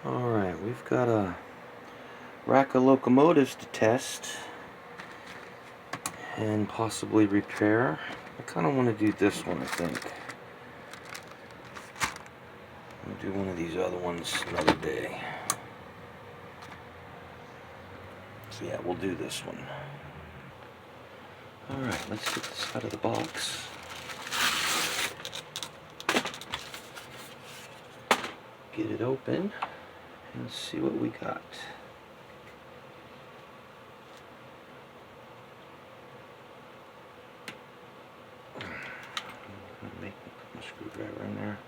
Alright, we've got a rack of locomotives to test and possibly repair. I kind of want to do this one, I think. I'll do one of these other ones another day. So yeah, we'll do this one. Alright, let's get this out of the box. Get it open and see what we got. Put my screwdriver in there.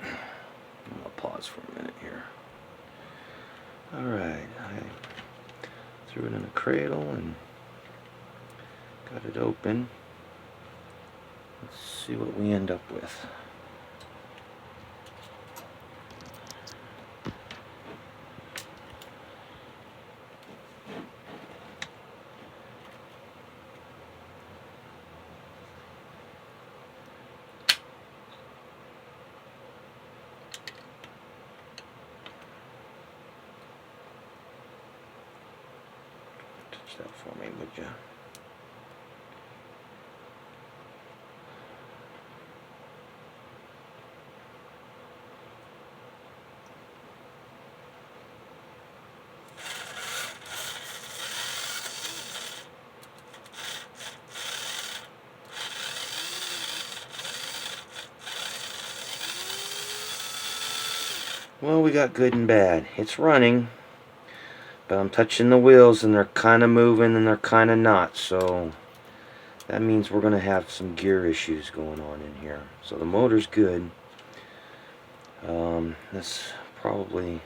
I'm gonna pause for a minute here. Alright, I threw it in a cradle and got it open. Let's see what we end up with. Touch that for me, would you? Well, we got good and bad. It's running, but I'm touching the wheels and they're kind of moving and they're kind of not, so that means we're going to have some gear issues going on in here. So the motor's good. This probably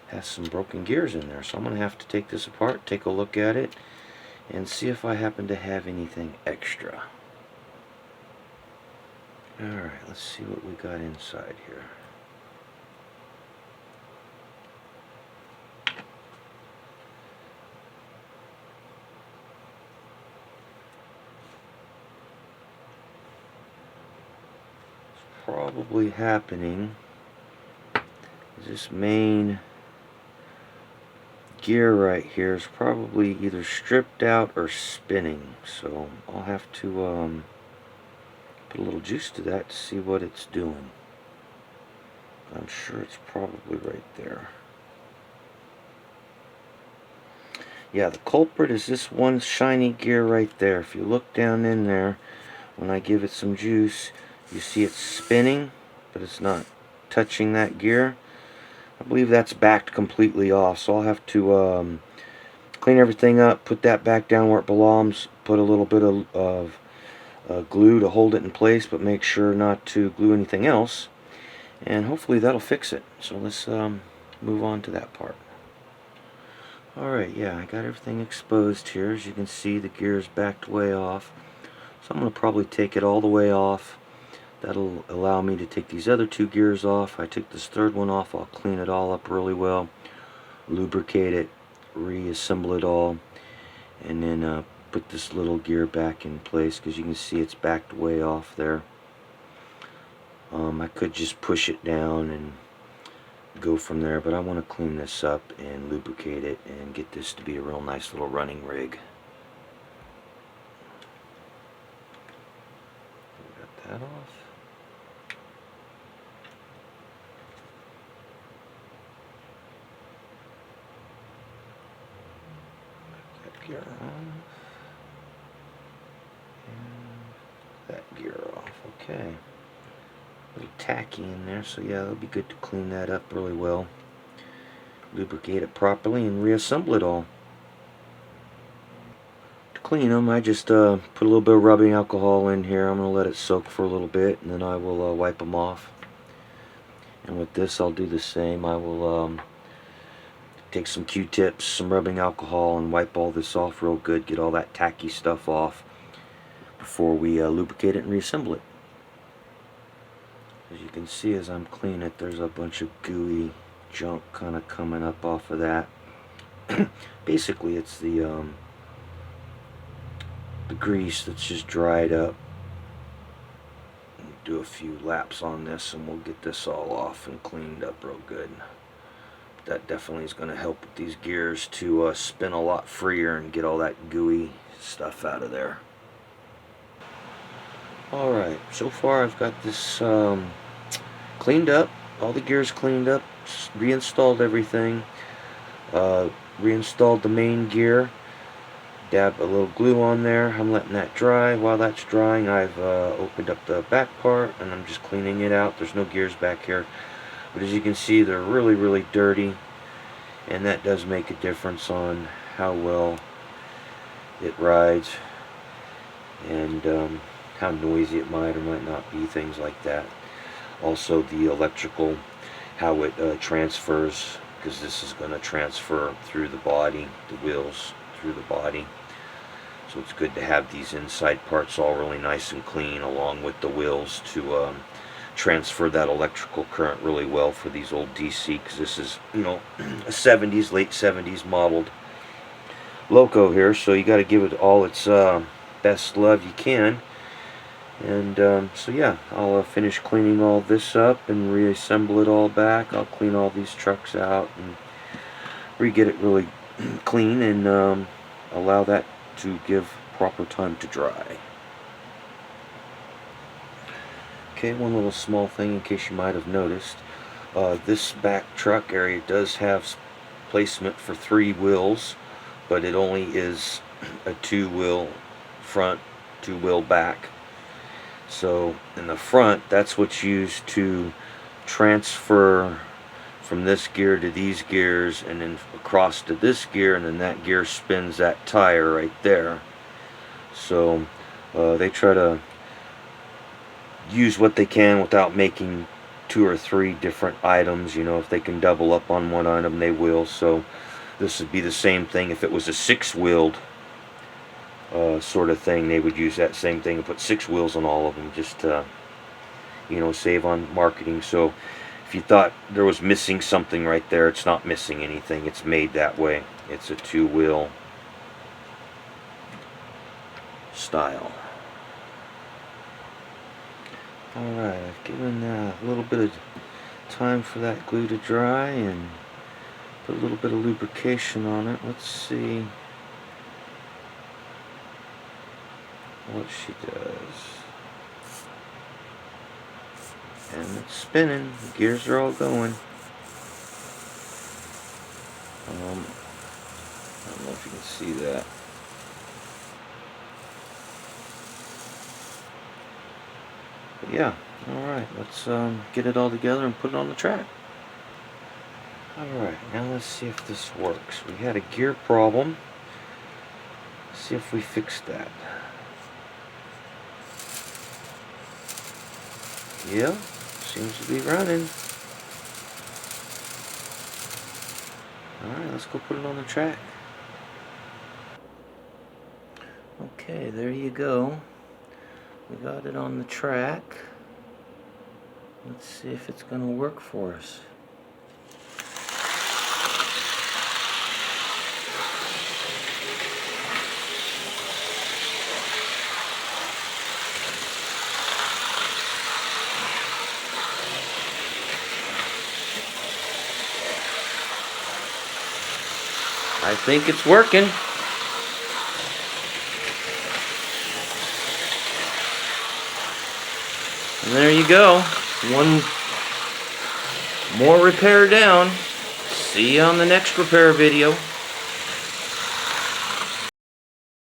has some broken gears in there, so I'm going to have to take this apart, take a look at it, and see if I happen to have anything extra. Alright, let's see what we got inside here. Probably happening is this main gear right here is probably either stripped out or spinning, so I'll have to put a little juice to that to see what it's doing. I'm sure it's probably right there. Yeah, the culprit is this one shiny gear right there. If you look down in there, when I give it some juice, you see it's spinning, but it's not touching that gear. I believe that's backed completely off, so I'll have to clean everything up, put that back down where it belongs, put a little bit of glue to hold it in place, but make sure not to glue anything else, and hopefully that'll fix it. So let's move on to that part. Alright, yeah, I got everything exposed here. As you can see, the gear's backed way off, so I'm going to probably take it all the way off. That'll allow me to take these other two gears off. I took this third one off. I'll clean it all up really well, lubricate it, reassemble it all, and then put this little gear back in place, because you can see it's backed way off there. I could just push it down and go from there, but I want to clean this up and lubricate it and get this to be a real nice little running rig. Got that off. Gear on, and that gear off. Okay, a little tacky in there, so yeah, it'll be good to clean that up really well, lubricate it properly, and reassemble it all. To clean them, I just put a little bit of rubbing alcohol in here. I'm going to let it soak for a little bit, and then I will wipe them off. And with this, I'll do the same. I will take some Q-tips, some rubbing alcohol, and wipe all this off real good, get all that tacky stuff off before we lubricate it and reassemble it. As you can see, as I'm cleaning it, there's a bunch of gooey junk kind of coming up off of that. Basically, it's the grease that's just dried up. do a few laps on this and we'll get this all off and cleaned up real good. That definitely is going to help with these gears to spin a lot freer and get all that gooey stuff out of there. Alright, so far I've got this cleaned up, all the gears cleaned up, reinstalled everything, reinstalled the main gear, dab a little glue on there. I'm letting that dry. While that's drying, I've opened up the back part and I'm just cleaning it out. There's no gears back here, but as you can see, they're really dirty, and that does make a difference on how well it rides and how noisy it might or might not be, things like that. Also the electrical, how it transfers, because this is going to transfer through the body, the wheels through the body. So it's good to have these inside parts all really nice and clean along with the wheels to transfer that electrical current really well for these old DC, because this is, you know, a 70s, late 70s modeled loco here, so you got to give it all its best love you can. And so yeah, I'll finish cleaning all this up and reassemble it all back. I'll clean all these trucks out and re-get it really clean and allow that to give proper time to dry. Okay, one little small thing in case you might have noticed. This back truck area does have placement for 3 wheels, but it only is a 2-wheel front, 2-wheel back. So in the front, that's what's used to transfer from this gear to these gears and then across to this gear, and then that gear spins that tire right there. So they try to use what they can without making 2 or 3 different items. You know, if they can double up on one item, they will. So this would be the same thing if it was a 6-wheeled sort of thing. They would use that same thing and put 6 wheels on all of them, just to, you know, save on marketing. So if you thought there was missing something right there, it's not missing anything. It's made that way. It's a 2-wheel style. Alright, I've given a little bit of time for that glue to dry and put a little bit of lubrication on it. Let's see what she does. And it's spinning. The gears are all going. I don't know if you can see that. But yeah, alright, let's get it all together and put it on the track. Alright, now let's see if this works. We had a gear problem. Let's see if we fixed that. Yeah, seems to be running. Alright, let's go put it on the track. Okay, there you go. We got it on the track. Let's see if it's going to work for us. I think it's working. And there you go. One more repair down. See you on the next repair video.